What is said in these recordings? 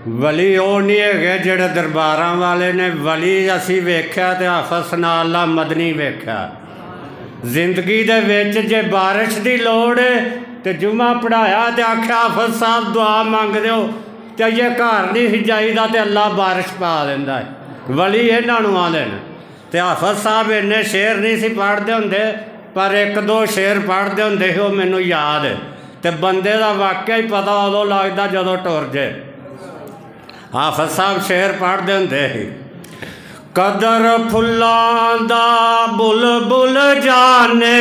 वली वो नहीं है जेड़े दरबारां वाले ने, वली असी वेख्या ते हाफिज़ सना अल्लाह मदनी वेख्या। जिंदगी दे विच जे बारिश की लोड़ है तो जुमा पढ़ाया तो आख्या हाफिज़ साहब दुआ मंग दो, तो ये घर नहीं सी जाईदा तो अल्लाह बारिश पा देंदा है। वली इन्हां नूं आंदे ने। ते हाफिज़ साहब इन्ने शेर नहीं सी पढ़ते होंदे, पर एक दो शेर पढ़ते होंदे ही, वो मैनूं याद है। तो बंदे दा वाकई पता उदों लगदा जदों टुर जाए। हाफिज़ साहब शेर पढ़ते होंदे ही, कदर फुल्लां दा बुलबुल जाने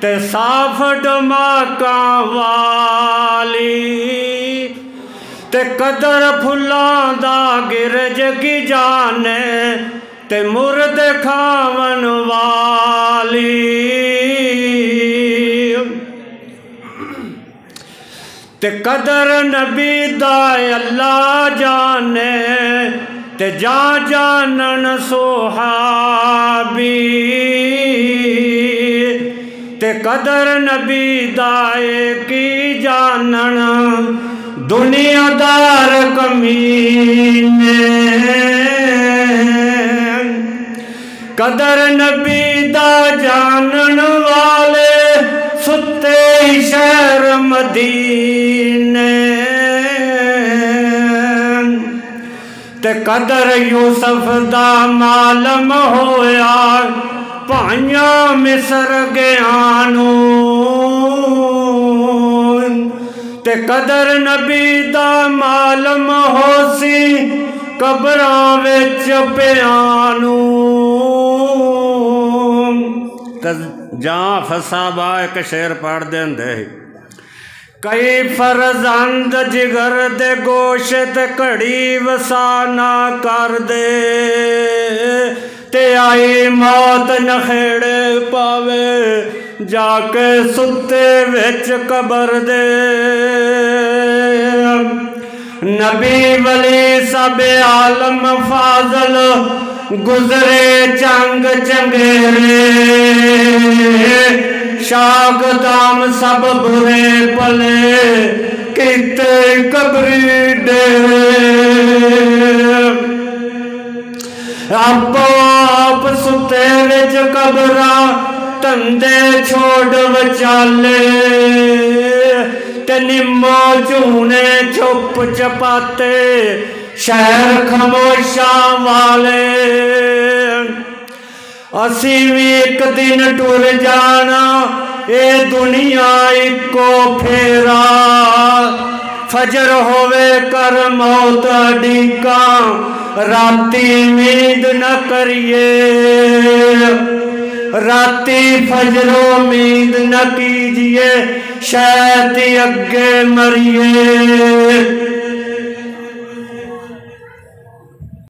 ते साफ डमाकां वाली, ते कदर फुल्लां दा गिरज की जाने ते मुर्द खावन वाली, ते कदर नबी दा अल्लाह जाने ते जा जानन सोहाबी, ते कदर नबी दाए की जानन दुनियादार कमीने, कदर नबी दा जानन वाले सुते शहर मदीने, ते कदर यूसुफ दा मालम होया भाइयां मिस्र गयानू, ते कदर नबी दा मालम होसी कबरां विच पियानू। जां फसाबा एक शेर पढ़ते होंदे ही, कई फरजंद जिगर दे गोशत घड़ी वसाना कर दे, ते आई मौत नखेड़े पावे जाके सुते विच कबर दे। नबी वली सब आलम फाजल गुजरे जंग चंगेरे, शाग दाम सब बुरे पले किते कबरी डेरे, आपो आप सुते विच कबरां धंधे छोड़ वचाले, ते निम्मो झूने चुप चपाते शहर खामोशां वाले। असी भी एक दिन टुर जाना ए दुनिया इको फेरा, फजर होवे कर मौत अड़ीका राती उम्मीद न करिए, राती फजरो उम्मीद न कीजिए शैती अगे मरिए।